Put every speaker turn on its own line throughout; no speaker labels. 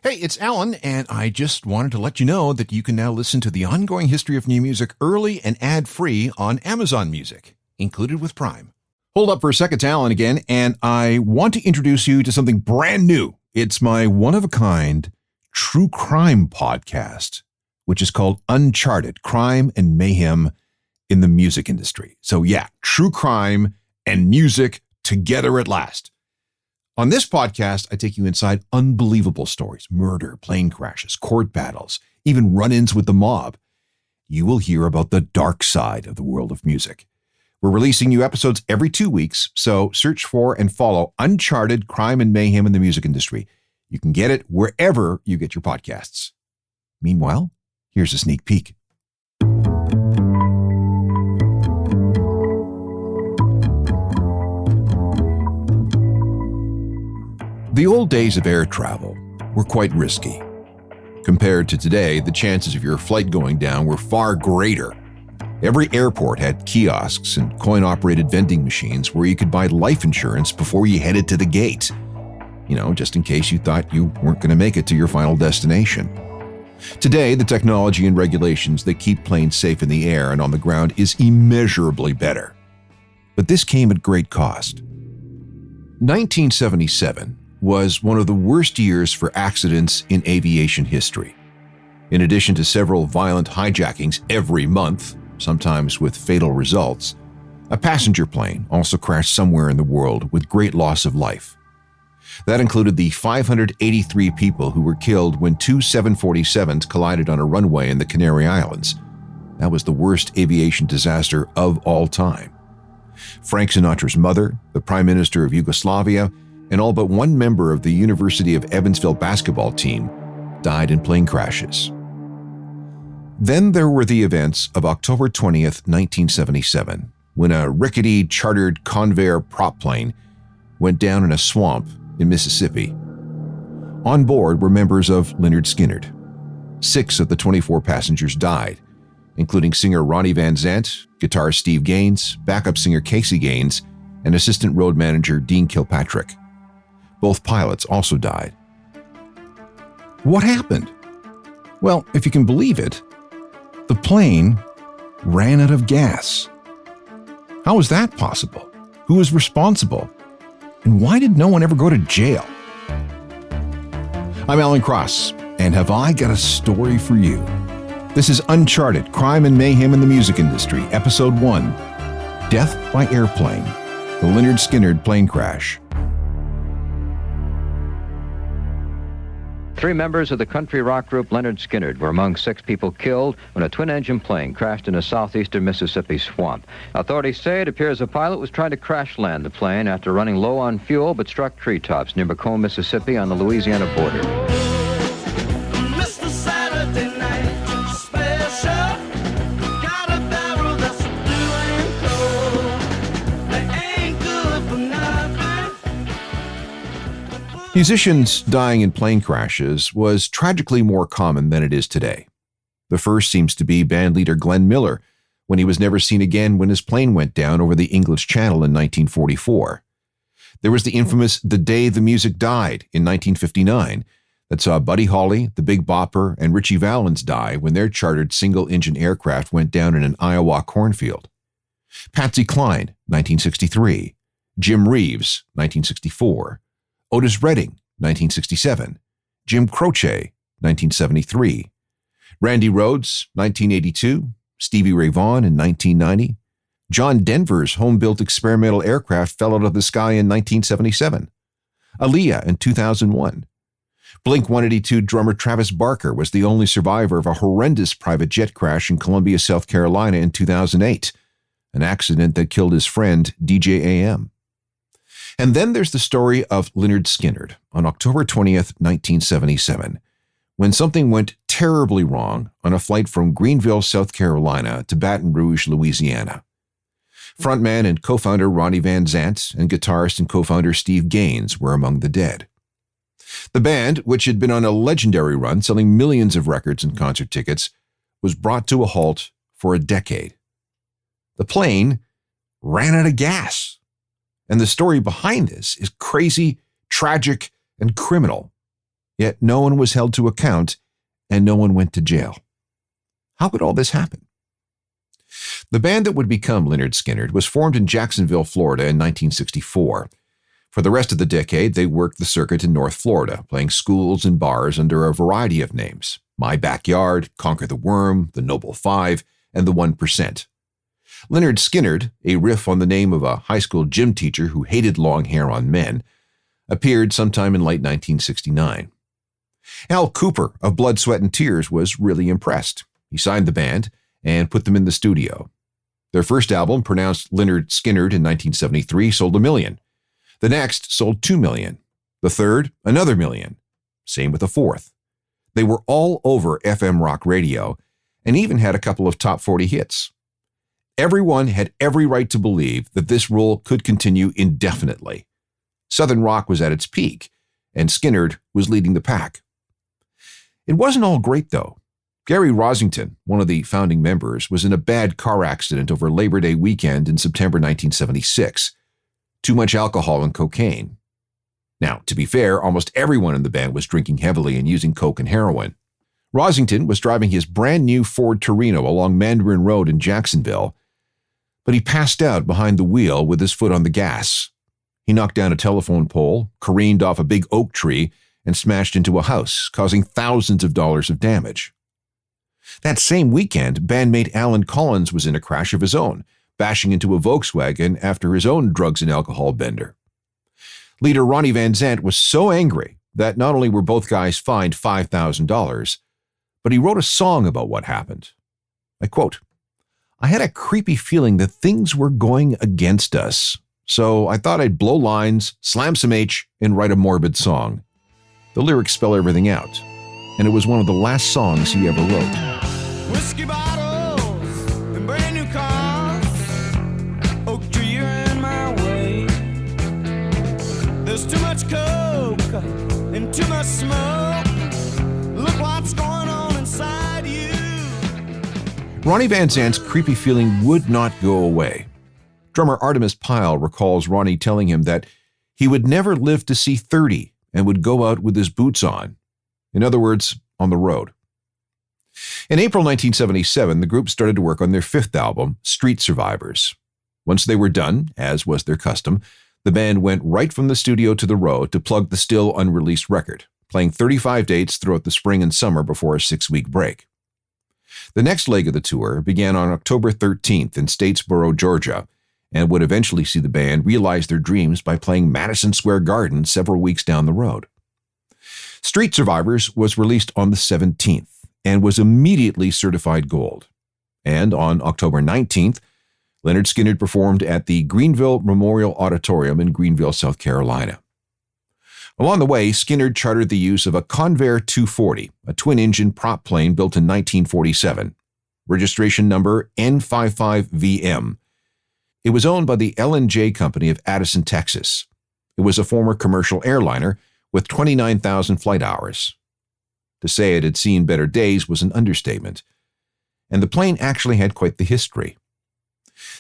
Hey, it's Alan, and I just wanted to let you know that you can now listen to the ongoing history of new music early and ad-free on Amazon Music, included with Prime. Hold up for a second, it's Alan again, and I want to introduce you to something brand new. It's my one-of-a-kind true crime podcast, which is called Uncharted, Crime and Mayhem in the Music Industry. So yeah, true crime and music together at last. On this podcast, I take you inside unbelievable stories, murder, plane crashes, court battles, even run-ins with the mob. You will hear about the dark side of the world of music. We're releasing new episodes every 2 weeks, so search for and follow Uncharted, Crime and Mayhem in the Music Industry. You can get it wherever you get your podcasts. Meanwhile, here's a sneak peek. The old days of air travel were quite risky. Compared to today, the chances of your flight going down were far greater. Every airport had kiosks and coin-operated vending machines where you could buy life insurance before you headed to the gate. Just in case you thought you weren't going to make it to your final destination. Today, the technology and regulations that keep planes safe in the air and on the ground is immeasurably better. But this came at great cost. 1977 was one of the worst years for accidents in aviation history. In addition to several violent hijackings every month, sometimes with fatal results, a passenger plane also crashed somewhere in the world with great loss of life. That included the 583 people who were killed when two 747s collided on a runway in the Canary Islands. That was the worst aviation disaster of all time. Frank Sinatra's mother, the Prime Minister of Yugoslavia, and all but one member of the University of Evansville basketball team died in plane crashes. Then there were the events of October 20th, 1977, when a rickety chartered Convair prop plane went down in a swamp in Mississippi. On board were members of Lynyrd Skynyrd. 6 of the 24 passengers died, including singer Ronnie Van Zant, guitarist Steve Gaines, backup singer Casey Gaines, and assistant road manager Dean Kilpatrick. Both pilots also died. What happened? Well, if you can believe it, the plane ran out of gas. How was that possible? Who was responsible? And why did no one ever go to jail? I'm Alan Cross, and have I got a story for you? This is Uncharted, Crime and Mayhem in the Music Industry, Episode 1, Death by Airplane, the Lynyrd Skynyrd plane crash.
3 members of the country rock group Lynyrd Skynyrd were among 6 people killed when a twin-engine plane crashed in a southeastern Mississippi swamp. Authorities say it appears the pilot was trying to crash land the plane after running low on fuel but struck treetops near Macomb, Mississippi on the Louisiana border.
Musicians dying in plane crashes was tragically more common than it is today. The first seems to be bandleader Glenn Miller, when he was never seen again when his plane went down over the English Channel in 1944. There was the infamous The Day the Music Died in 1959 that saw Buddy Holly, the Big Bopper, and Ritchie Valens die when their chartered single-engine aircraft went down in an Iowa cornfield. Patsy Cline, 1963. Jim Reeves, 1964. Otis Redding, 1967, Jim Croce, 1973, Randy Rhoads, 1982, Stevie Ray Vaughan in 1990, John Denver's home-built experimental aircraft fell out of the sky in 1977, Aaliyah in 2001. Blink-182 drummer Travis Barker was the only survivor of a horrendous private jet crash in Columbia, South Carolina in 2008, an accident that killed his friend DJ AM. And then there's the story of Lynyrd Skynyrd on October 20th, 1977, when something went terribly wrong on a flight from Greenville, South Carolina to Baton Rouge, Louisiana. Frontman and co-founder Ronnie Van Zant and guitarist and co-founder Steve Gaines were among the dead. The band, which had been on a legendary run selling millions of records and concert tickets, was brought to a halt for a decade. The plane ran out of gas. And the story behind this is crazy, tragic, and criminal. Yet no one was held to account, and no one went to jail. How could all this happen? The band that would become Lynyrd Skynyrd was formed in Jacksonville, Florida in 1964. For the rest of the decade, they worked the circuit in North Florida, playing schools and bars under a variety of names: My Backyard, Conquer the Worm, The Noble Five, and The 1%. Lynyrd Skynyrd, a riff on the name of a high school gym teacher who hated long hair on men, appeared sometime in late 1969. Al Cooper of Blood, Sweat, and Tears was really impressed. He signed the band and put them in the studio. Their first album, pronounced Lynyrd Skynyrd in 1973, sold 1 million. The next sold 2 million. The third, another 1 million. Same with the fourth. They were all over FM rock radio and even had a couple of top 40 hits. Everyone had every right to believe that this rule could continue indefinitely. Southern rock was at its peak, and Skynyrd was leading the pack. It wasn't all great, though. Gary Rosington, one of the founding members, was in a bad car accident over Labor Day weekend in September 1976. Too much alcohol and cocaine. Now, to be fair, almost everyone in the band was drinking heavily and using coke and heroin. Rosington was driving his brand new Ford Torino along Mandarin Road in Jacksonville, but he passed out behind the wheel with his foot on the gas. He knocked down a telephone pole, careened off a big oak tree, and smashed into a house, causing thousands of dollars of damage. That same weekend, bandmate Alan Collins was in a crash of his own, bashing into a Volkswagen after his own drugs and alcohol bender. Leader Ronnie Van Zant was so angry that not only were both guys fined $5,000, but he wrote a song about what happened. I quote, "I had a creepy feeling that things were going against us, so I thought I'd blow lines, slam some H, and write a morbid song." The lyrics spell everything out, and it was one of the last songs he ever wrote.
Whiskey bottles and brand new cars, oak tree you're in my way. There's too much coke and too much smoke. Look what's going on inside you.
Ronnie Van Zant's creepy feeling would not go away. Drummer Artemis Pyle recalls Ronnie telling him that he would never live to see 30 and would go out with his boots on. In other words, on the road. In April 1977, the group started to work on their fifth album, Street Survivors. Once they were done, as was their custom, the band went right from the studio to the road to plug the still unreleased record, playing 35 dates throughout the spring and summer before a 6-week break. The next leg of the tour began on October 13th in Statesboro, Georgia, and would eventually see the band realize their dreams by playing Madison Square Garden several weeks down the road. Street Survivors was released on the 17th and was immediately certified gold. And on October 19th, Lynyrd Skynyrd performed at the Greenville Memorial Auditorium in Greenville, South Carolina. Along the way, Skynyrd chartered the use of a Convair 240, a twin-engine prop plane built in 1947, registration number N55VM. It was owned by the L&J Company of Addison, Texas. It was a former commercial airliner with 29,000 flight hours. To say it had seen better days was an understatement, and the plane actually had quite the history.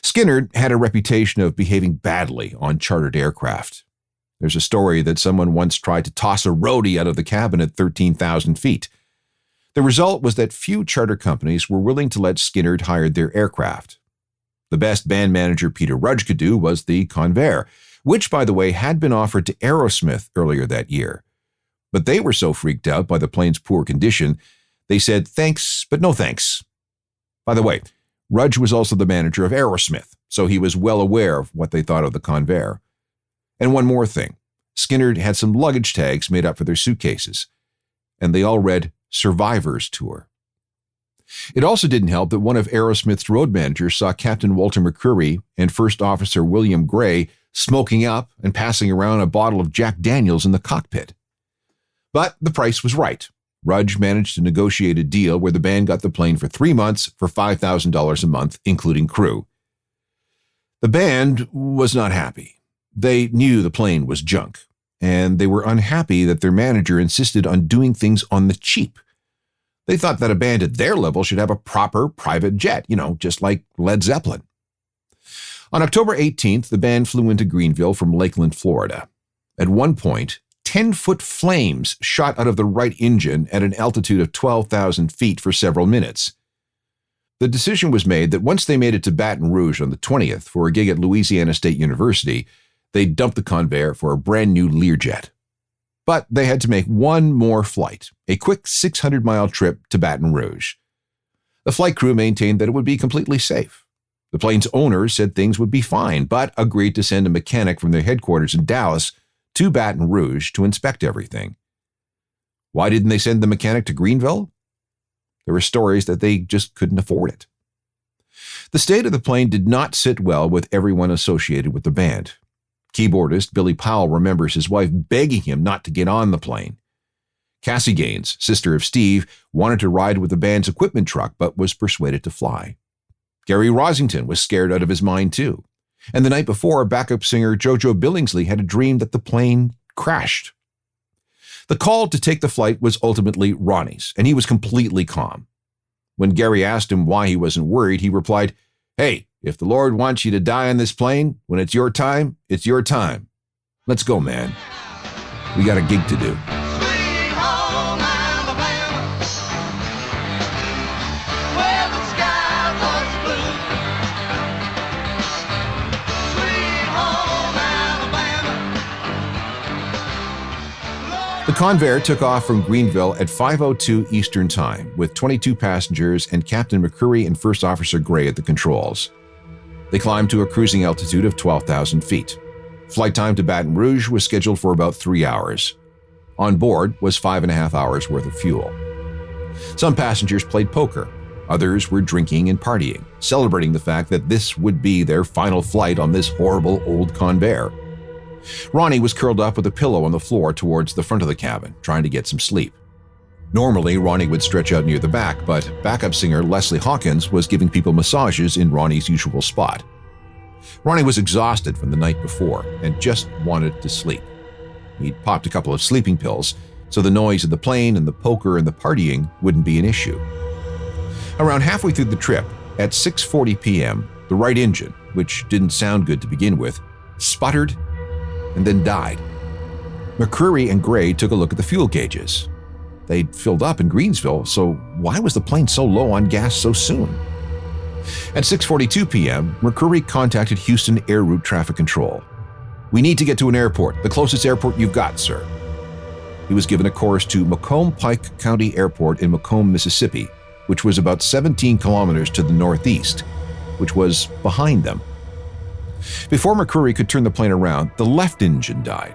Skynyrd had a reputation of behaving badly on chartered aircraft. There's a story that someone once tried to toss a roadie out of the cabin at 13,000 feet. The result was that few charter companies were willing to let Skynyrd hire their aircraft. The best band manager Peter Rudge could do was the Convair, which, by the way, had been offered to Aerosmith earlier that year. But they were so freaked out by the plane's poor condition, they said thanks, but no thanks. By the way, Rudge was also the manager of Aerosmith, so he was well aware of what they thought of the Convair. And one more thing, Skynyrd had some luggage tags made up for their suitcases, and they all read Survivors Tour. It also didn't help that one of Aerosmith's road managers saw Captain Walter McCreary and First Officer William Gray smoking up and passing around a bottle of Jack Daniels in the cockpit. But the price was right. Rudge managed to negotiate a deal where the band got the plane for 3 months for $5,000 a month, including crew. The band was not happy. They knew the plane was junk, and they were unhappy that their manager insisted on doing things on the cheap. They thought that a band at their level should have a proper private jet, just like Led Zeppelin. On October 18th, the band flew into Greenville from Lakeland, Florida. At one point, 10-foot flames shot out of the right engine at an altitude of 12,000 feet for several minutes. The decision was made that once they made it to Baton Rouge on the 20th for a gig at Louisiana State University, they'd dump the Convair for a brand new Learjet. But they had to make one more flight, a quick 600-mile trip to Baton Rouge. The flight crew maintained that it would be completely safe. The plane's owner said things would be fine, but agreed to send a mechanic from their headquarters in Dallas to Baton Rouge to inspect everything. Why didn't they send the mechanic to Greenville? There were stories that they just couldn't afford it. The state of the plane did not sit well with everyone associated with the band. Keyboardist Billy Powell remembers his wife begging him not to get on the plane. Cassie Gaines, sister of Steve, wanted to ride with the band's equipment truck but was persuaded to fly. Gary Rosington was scared out of his mind too. And the night before, backup singer JoJo Billingsley had a dream that the plane crashed. The call to take the flight was ultimately Ronnie's, and he was completely calm. When Gary asked him why he wasn't worried, he replied, "Hey, if the Lord wants you to die on this plane, when it's your time, it's your time. Let's go, man. We got a gig to do."
Sweet home Alabama, where the sky was blue. Sweet home Alabama.
The Convair took off from Greenville at 5:02 Eastern Time with 22 passengers and Captain McCurry and First Officer Gray at the controls. They climbed to a cruising altitude of 12,000 feet. Flight time to Baton Rouge was scheduled for about 3 hours. On board was 5.5 hours worth of fuel. Some passengers played poker. Others were drinking and partying, celebrating the fact that this would be their final flight on this horrible old Convair. Ronnie was curled up with a pillow on the floor towards the front of the cabin, trying to get some sleep. Normally, Ronnie would stretch out near the back, but backup singer Leslie Hawkins was giving people massages in Ronnie's usual spot. Ronnie was exhausted from the night before and just wanted to sleep. He'd popped a couple of sleeping pills, so the noise of the plane and the poker and the partying wouldn't be an issue. Around halfway through the trip, at 6:40 p.m., the right engine, which didn't sound good to begin with, sputtered and then died. McCurry and Gray took a look at the fuel gauges. They'd filled up in Greensville, so why was the plane so low on gas so soon? At 6:42 p.m., McCurry contacted Houston Air Route Traffic Control. "We need to get to an airport, the closest airport you've got, sir." He was given a course to Macomb-Pike County Airport in Macomb, Mississippi, which was about 17 kilometers to the northeast, which was behind them. Before McCurry could turn the plane around, the left engine died.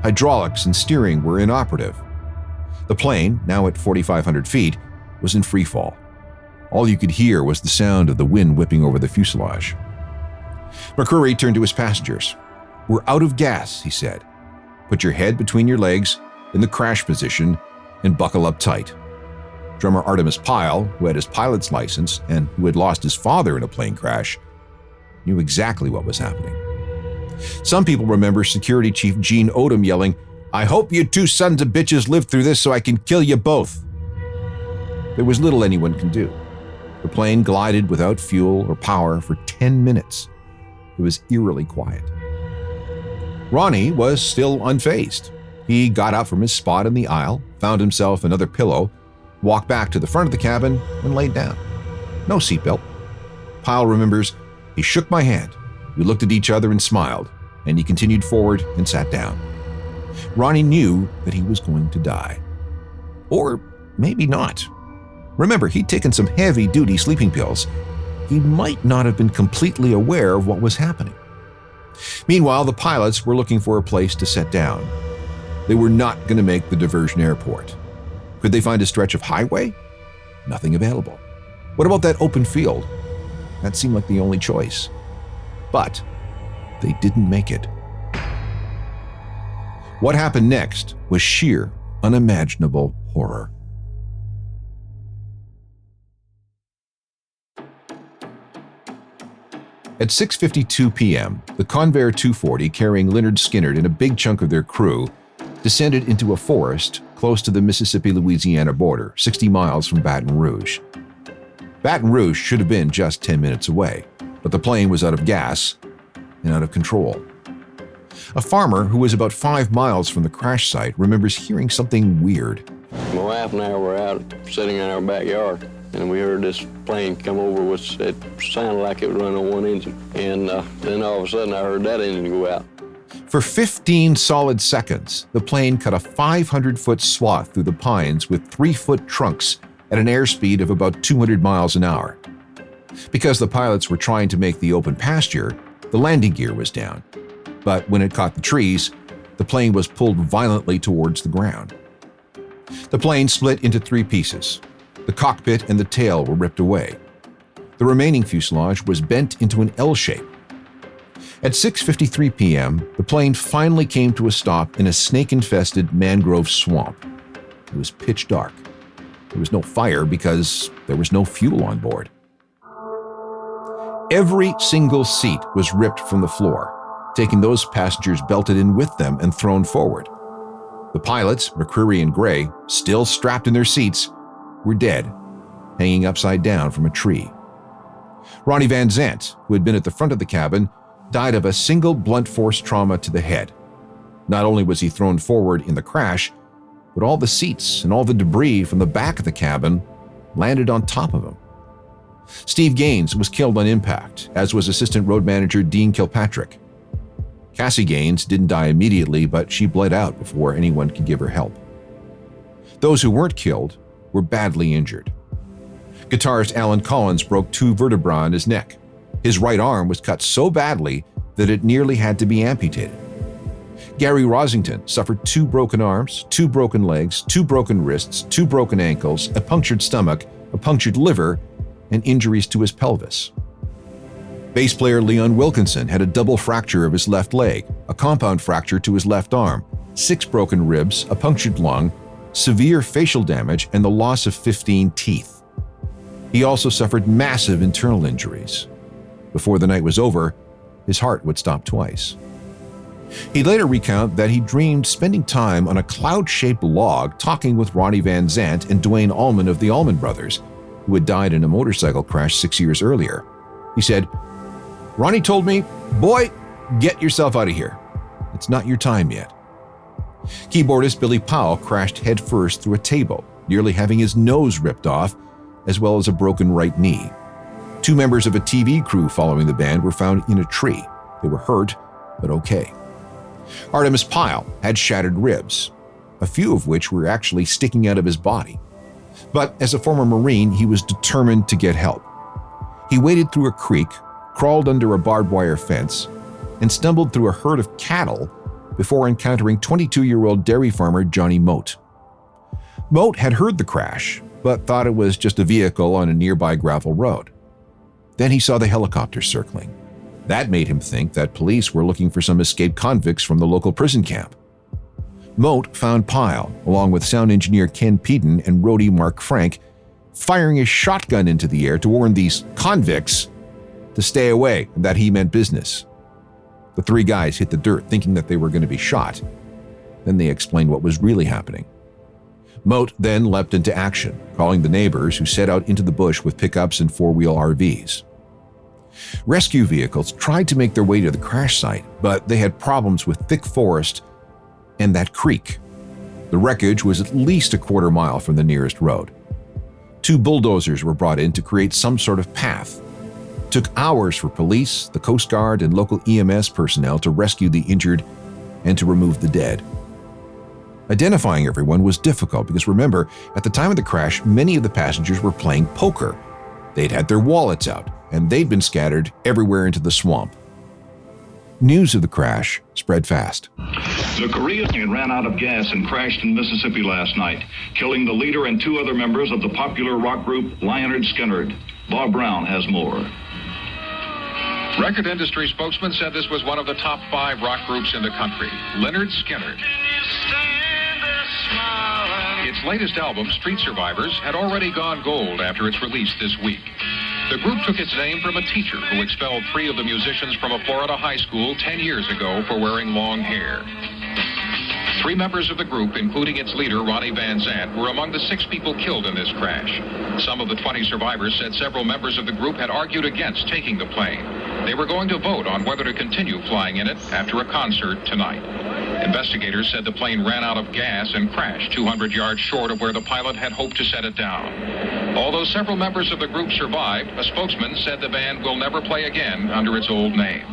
Hydraulics and steering were inoperative. The plane, now at 4,500 feet, was in free fall. All you could hear was the sound of the wind whipping over the fuselage. McCurry turned to his passengers. "We're out of gas," he said. "Put your head between your legs in the crash position and buckle up tight." Drummer Artemis Pyle, who had his pilot's license and who had lost his father in a plane crash, knew exactly what was happening. Some people remember Security Chief Gene Odom yelling, "I hope you two sons of bitches live through this so I can kill you both." There was little anyone could do. The plane glided without fuel or power for 10 minutes. It was eerily quiet. Ronnie was still unfazed. He got up from his spot in the aisle, found himself another pillow, walked back to the front of the cabin, and laid down. No seatbelt. Pyle remembers, "He shook my hand. We looked at each other and smiled, and he continued forward and sat down." Ronnie knew that he was going to die. Or maybe not. Remember, he'd taken some heavy-duty sleeping pills. He might not have been completely aware of what was happening. Meanwhile, the pilots were looking for a place to set down. They were not going to make the diversion airport. Could they find a stretch of highway? Nothing available. What about that open field? That seemed like the only choice. But they didn't make it. What happened next was sheer, unimaginable horror. At 6:52 p.m., the Convair 240 carrying Lynyrd Skynyrd and a big chunk of their crew descended into a forest close to the Mississippi-Louisiana border, 60 miles from Baton Rouge. Baton Rouge should have been just 10 minutes away, but the plane was out of gas and out of control. A farmer who was about 5 miles from the crash site remembers hearing something weird.
My wife and I were out sitting in our backyard, and we heard this plane come over, which it sounded like it was running on one engine. And then all of a sudden, I heard that engine go out.
For 15 solid seconds, the plane cut a 500-foot swath through the pines with 3-foot trunks at an airspeed of about 200 miles an hour. Because the pilots were trying to make the open pasture, the landing gear was down. But when it caught the trees, the plane was pulled violently towards the ground. The plane split into 3 pieces. The cockpit and the tail were ripped away. The remaining fuselage was bent into an L shape. At 6:53 p.m., the plane finally came to a stop in a snake-infested mangrove swamp. It was pitch dark. There was no fire because there was no fuel on board. Every single seat was ripped from the floor, taking those passengers belted in with them and thrown forward. The pilots, McCreary and Gray, still strapped in their seats, were dead, hanging upside down from a tree. Ronnie Van Zant, who had been at the front of the cabin, died of a single blunt force trauma to the head. Not only was he thrown forward in the crash, but all the seats and all the debris from the back of the cabin landed on top of him. Steve Gaines was killed on impact, as was assistant road manager Dean Kilpatrick. Cassie Gaines didn't die immediately, but she bled out before anyone could give her help. Those who weren't killed were badly injured. Guitarist Alan Collins broke 2 vertebrae in his neck. His right arm was cut so badly that it nearly had to be amputated. Gary Rosington suffered 2 broken arms, 2 broken legs, 2 broken wrists, 2 broken ankles, a punctured stomach, a punctured liver, and injuries to his pelvis. Bass player Leon Wilkinson had a double fracture of his left leg, a compound fracture to his left arm, 6 broken ribs, a punctured lung, severe facial damage, and the loss of 15 teeth. He also suffered massive internal injuries. Before the night was over, his heart would stop twice. He later recounted that he dreamed spending time on a cloud-shaped log talking with Ronnie Van Zant and Dwayne Allman of the Allman Brothers, who had died in a motorcycle crash 6 years earlier. He said, "Ronnie told me, 'Boy, get yourself out of here. It's not your time yet.'" Keyboardist Billy Powell crashed headfirst through a table, nearly having his nose ripped off, as well as a broken right knee. 2 members of a TV crew following the band were found in a tree. They were hurt, but okay. Artemis Pyle had shattered ribs, a few of which were actually sticking out of his body. But as a former Marine, he was determined to get help. He waded through a creek, crawled under a barbed wire fence, and stumbled through a herd of cattle before encountering 22-year-old dairy farmer Johnny Mote. Mote had heard the crash, but thought it was just a vehicle on a nearby gravel road. Then he saw the helicopter circling. That made him think that police were looking for some escaped convicts from the local prison camp. Mote found Pyle, along with sound engineer Ken Peden and roadie Mark Frank, firing a shotgun into the air to warn these convicts to stay away and that he meant business. The 3 guys hit the dirt thinking that they were going to be shot. Then they explained what was really happening. Mote then leapt into action, calling the neighbors who set out into the bush with pickups and 4-wheel RVs. Rescue vehicles tried to make their way to the crash site, but they had problems with thick forest and that creek. The wreckage was at least a quarter mile from the nearest road. 2 bulldozers were brought in to create some sort of path. It took hours for police, the Coast Guard, and local EMS personnel to rescue the injured and to remove the dead. Identifying everyone was difficult because remember, at the time of the crash, many of the passengers were playing poker. They'd had their wallets out, and they'd been scattered everywhere into the swamp. News of the crash spread fast.
The Korean ran out of gas and crashed in Mississippi last night, killing the leader and 2 other members of the popular rock group Lynyrd Skynyrd. Bob Brown has more.
Record industry spokesman said this was one of the top 5 rock groups in the country, Lynyrd Skynyrd. Its latest album, Street Survivors, had already gone gold after its release this week. The group took its name from a teacher who expelled 3 of the musicians from a Florida high school 10 years ago for wearing long hair. 3 members of the group, including its leader, Ronnie Van Zant, were among the 6 people killed in this crash. Some of the 20 survivors said several members of the group had argued against taking the plane. They were going to vote on whether to continue flying in it after a concert tonight. Investigators said the plane ran out of gas and crashed 200 yards short of where the pilot had hoped to set it down. Although several members of the group survived, a spokesman said the band will never play again under its old name.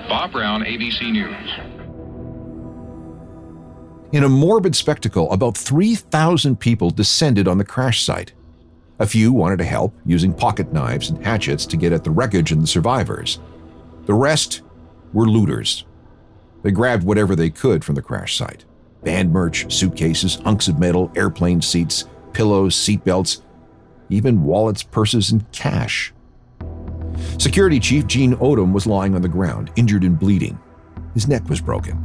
Bob Brown, ABC News.
In a morbid spectacle, about 3,000 people descended on the crash site. A few wanted to help, using pocket knives and hatchets to get at the wreckage and the survivors. The rest were looters. They grabbed whatever they could from the crash site. Band merch, suitcases, hunks of metal, airplane seats, pillows, seatbelts, even wallets, purses, and cash. Security Chief Gene Odom was lying on the ground, injured and bleeding. His neck was broken,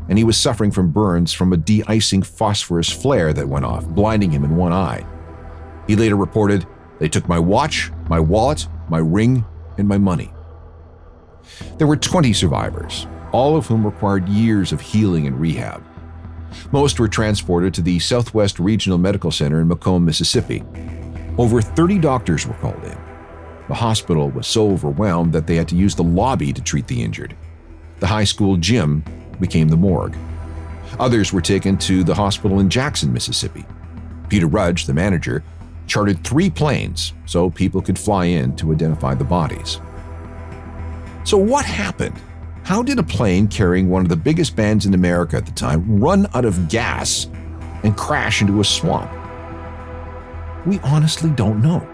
and he was suffering from burns from a de-icing phosphorus flare that went off, blinding him in one eye. He later reported, "They took my watch, my wallet, my ring, and my money." There were 20 survivors, all of whom required years of healing and rehab. Most were transported to the Southwest Regional Medical Center in Macomb, Mississippi. Over 30 doctors were called in. The hospital was so overwhelmed that they had to use the lobby to treat the injured. The high school gym became the morgue. Others were taken to the hospital in Jackson, Mississippi. Peter Rudge, the manager, chartered 3 planes so people could fly in to identify the bodies. So what happened? How did a plane carrying one of the biggest bands in America at the time run out of gas and crash into a swamp? We honestly don't know.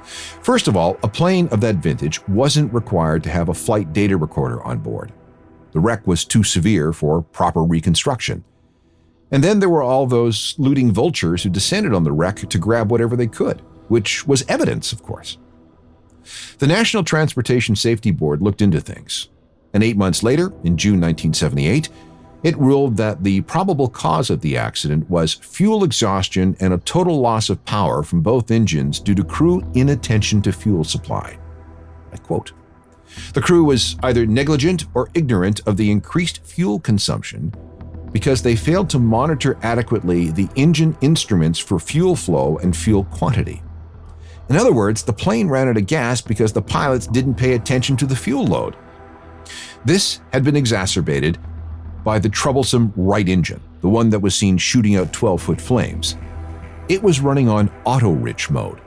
First of all, a plane of that vintage wasn't required to have a flight data recorder on board. The wreck was too severe for proper reconstruction. And then there were all those looting vultures who descended on the wreck to grab whatever they could, which was evidence, of course. The National Transportation Safety Board looked into things, and 8 months later, in June 1978, it ruled that the probable cause of the accident was fuel exhaustion and a total loss of power from both engines due to crew inattention to fuel supply. I quote, "The crew was either negligent or ignorant of the increased fuel consumption because they failed to monitor adequately the engine instruments for fuel flow and fuel quantity. In other words, the plane ran out of gas because the pilots didn't pay attention to the fuel load. This had been exacerbated by the troublesome right engine, the one that was seen shooting out 12-foot flames. It was running on auto-rich mode.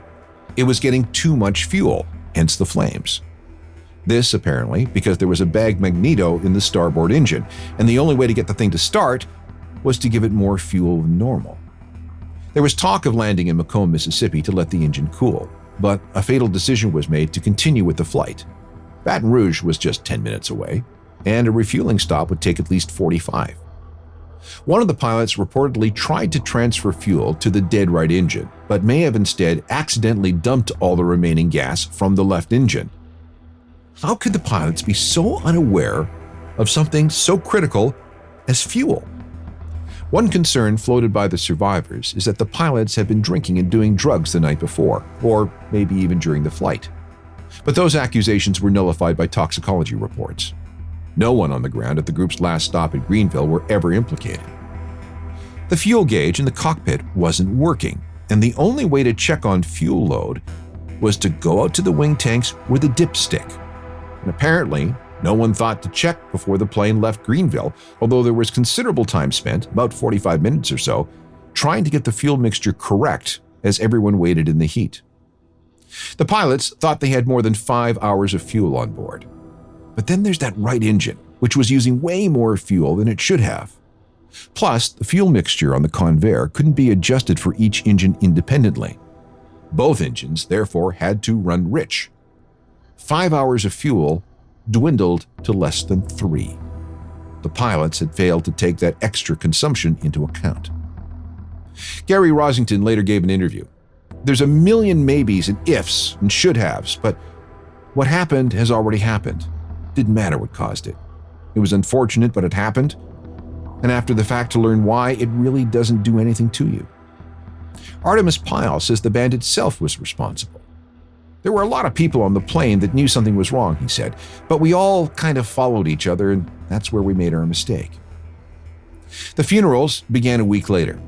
It was getting too much fuel, hence the flames. This, apparently, because there was a bag magneto in the starboard engine, and the only way to get the thing to start was to give it more fuel than normal. There was talk of landing in Macomb, Mississippi to let the engine cool, but a fatal decision was made to continue with the flight. Baton Rouge was just 10 minutes away, and a refueling stop would take at least 45. One of the pilots reportedly tried to transfer fuel to the dead right engine, but may have instead accidentally dumped all the remaining gas from the left engine. How could the pilots be so unaware of something so critical as fuel? One concern floated by the survivors is that the pilots had been drinking and doing drugs the night before, or maybe even during the flight. But those accusations were nullified by toxicology reports. No one on the ground at the group's last stop in Greenville were ever implicated. The fuel gauge in the cockpit wasn't working, and the only way to check on fuel load was to go out to the wing tanks with a dipstick. And apparently, no one thought to check before the plane left Greenville, although there was considerable time spent, about 45 minutes or so, trying to get the fuel mixture correct as everyone waited in the heat. The pilots thought they had more than 5 hours of fuel on board. But then there's that right engine, which was using way more fuel than it should have. Plus, the fuel mixture on the conveyor couldn't be adjusted for each engine independently. Both engines, therefore, had to run rich. 5 hours of fuel dwindled to less than 3. The pilots had failed to take that extra consumption into account. Gary Rosington later gave an interview. There's a million maybes and ifs and should haves, but what happened has already happened. Didn't matter what caused it. It was unfortunate, but it happened. And after the fact to learn why, it really doesn't do anything to you. Artemis Pyle says the band itself was responsible. There were a lot of people on the plane that knew something was wrong, he said, but we all kind of followed each other, and that's where we made our mistake. The funerals began a week later.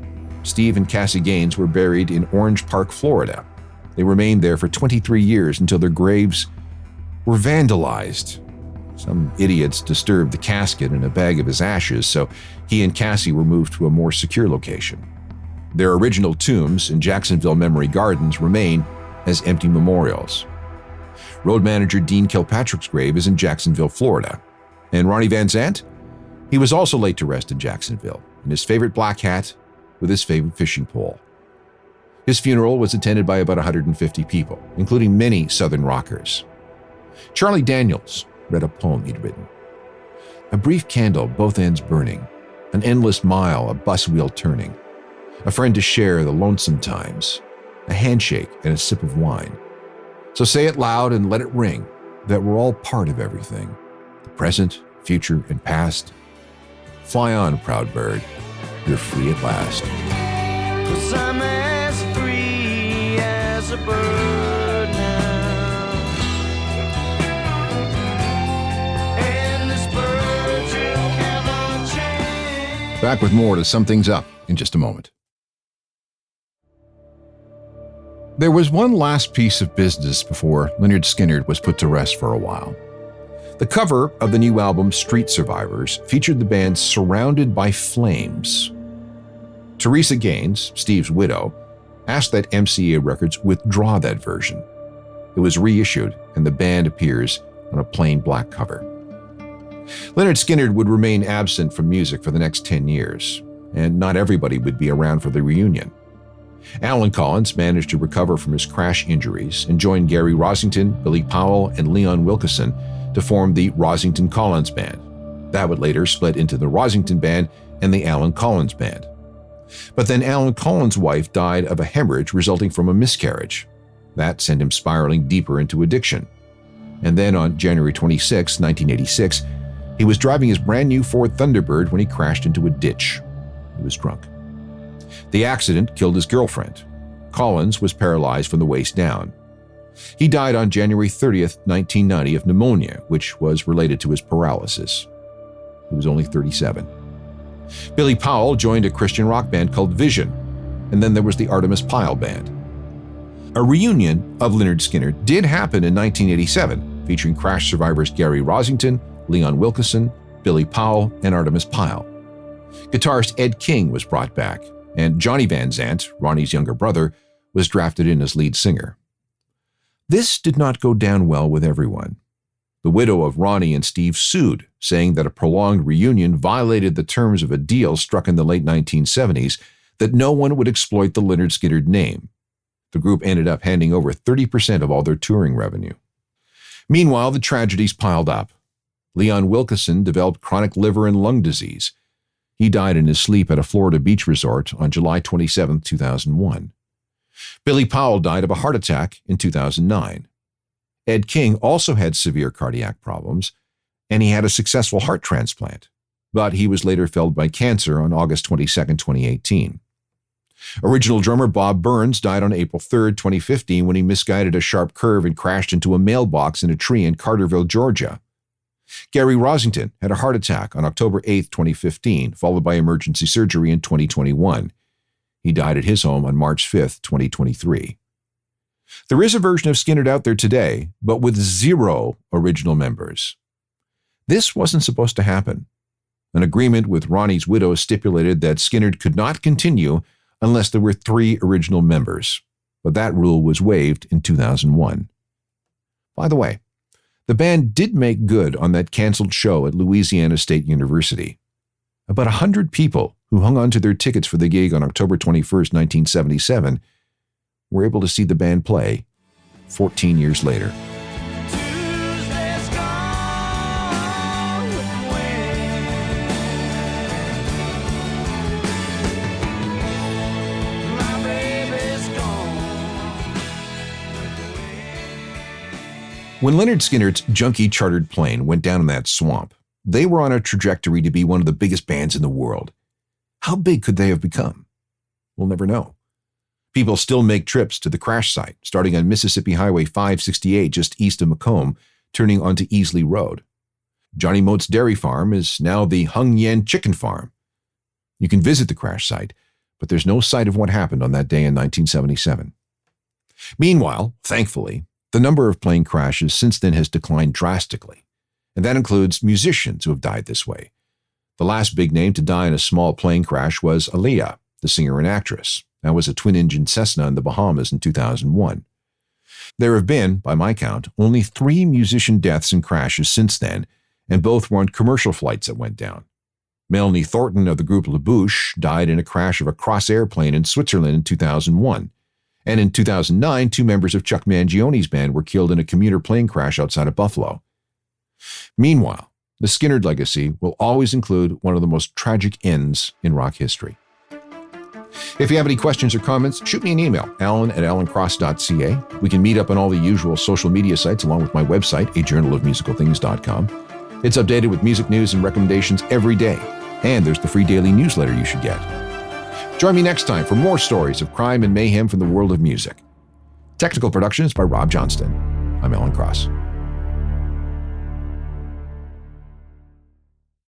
Steve and Cassie Gaines were buried in Orange Park, Florida. They remained there for 23 years until their graves were vandalized Some idiots disturbed the casket and a bag of his ashes, so he and Cassie were moved to a more secure location. Their original tombs in Jacksonville Memory Gardens remain as empty memorials. Road manager Dean Kilpatrick's grave is in Jacksonville, Florida. And Ronnie Van Zant? He was also laid to rest in Jacksonville, in his favorite black hat with his favorite fishing pole. His funeral was attended by about 150 people, including many Southern rockers. Charlie Daniels read a poem he'd written. A brief candle, both ends burning, an endless mile, a bus wheel turning, a friend to share the lonesome times, a handshake and a sip of wine. So say it loud and let it ring, that we're all part of everything, the present, future, and past. Fly on, proud bird, you're free at last.
'Cause I'm as free as a bird now. And this bird you cannot change.
Back with more to sum things up in just a moment. There was one last piece of business before Lynyrd Skynyrd was put to rest for a while. The cover of the new album Street Survivors featured the band surrounded by flames. Teresa Gaines, Steve's widow, asked that MCA Records withdraw that version. It was reissued, and the band appears on a plain black cover. Lynyrd Skynyrd would remain absent from music for the next 10 years, and not everybody would be around for the reunion. Alan Collins managed to recover from his crash injuries and joined Gary Rosington, Billy Powell, and Leon Wilkeson to form the Rosington-Collins Band. That would later split into the Rosington Band and the Alan Collins Band. But then Alan Collins' wife died of a hemorrhage resulting from a miscarriage. That sent him spiraling deeper into addiction. And then on January 26, 1986, he was driving his brand new Ford Thunderbird when he crashed into a ditch. He was drunk. The accident killed his girlfriend. Collins was paralyzed from the waist down. He died on January 30th, 1990 of pneumonia, which was related to his paralysis. He was only 37. Billy Powell joined a Christian rock band called Vision, and then there was the Artemis Pyle Band. A reunion of Lynyrd Skynyrd did happen in 1987, featuring crash survivors Gary Rosington, Leon Wilkeson, Billy Powell, and Artemis Pyle. Guitarist Ed King was brought back, and Johnny Van Zant, Ronnie's younger brother, was drafted in as lead singer. This did not go down well with everyone. The widow of Ronnie and Steve sued, saying that a prolonged reunion violated the terms of a deal struck in the late 1970s that no one would exploit the Lynyrd Skynyrd name. The group ended up handing over 30% of all their touring revenue. Meanwhile, the tragedies piled up. Leon Wilkeson developed chronic liver and lung disease. He died in his sleep at a Florida beach resort on July 27, 2001. Billy Powell died of a heart attack in 2009. Ed King also had severe cardiac problems, and he had a successful heart transplant, but he was later felled by cancer on August 22, 2018. Original drummer Bob Burns died on April 3, 2015 when he misguided a sharp curve and crashed into a mailbox in a tree in Carterville, Georgia. Gary Rosington had a heart attack on October 8, 2015, followed by emergency surgery in 2021. He died at his home on March 5, 2023. There is a version of Skynyrd out there today, but with 0 original members. This wasn't supposed to happen. An agreement with Ronnie's widow stipulated that Skynyrd could not continue unless there were 3 original members, but that rule was waived in 2001. By the way, the band did make good on that canceled show at Louisiana State University. About 100 people who hung on to their tickets for the gig on October 21, 1977, were able to see the band play 14 years later.
Tuesday's gone with the wind. My baby's gone with the wind.
When Lynyrd Skynyrd's junky chartered plane went down in that swamp, they were on a trajectory to be one of the biggest bands in the world. How big could they have become? We'll never know. People still make trips to the crash site, starting on Mississippi Highway 568 just east of Macomb, turning onto Easley Road. Johnny Mote's dairy farm is now the Hung Yen Chicken Farm. You can visit the crash site, but there's no sight of what happened on that day in 1977. Meanwhile, thankfully, the number of plane crashes since then has declined drastically. and that includes musicians who have died this way. The last big name to die in a small plane crash was Aaliyah, the singer and actress. That was a twin-engine Cessna in the Bahamas in 2001. There have been, by my count, only 3 musician deaths in crashes since then, and both were on commercial flights that went down. Melanie Thornton of the group La Bouche died in a crash of a Crossair plane in Switzerland in 2001. And in 2009, 2 members of Chuck Mangione's band were killed in a commuter plane crash outside of Buffalo. Meanwhile, the Skynyrd legacy will always include one of the most tragic ends in rock history. If you have any questions or comments, shoot me an email, alan@alancross.ca. We can meet up on all the usual social media sites along with my website, ajournalofmusicalthings.com. It's updated with music news and recommendations every day. And there's the free daily newsletter you should get. Join me next time for more stories of crime and mayhem from the world of music. Technical production is by Rob Johnston. I'm Alan Cross.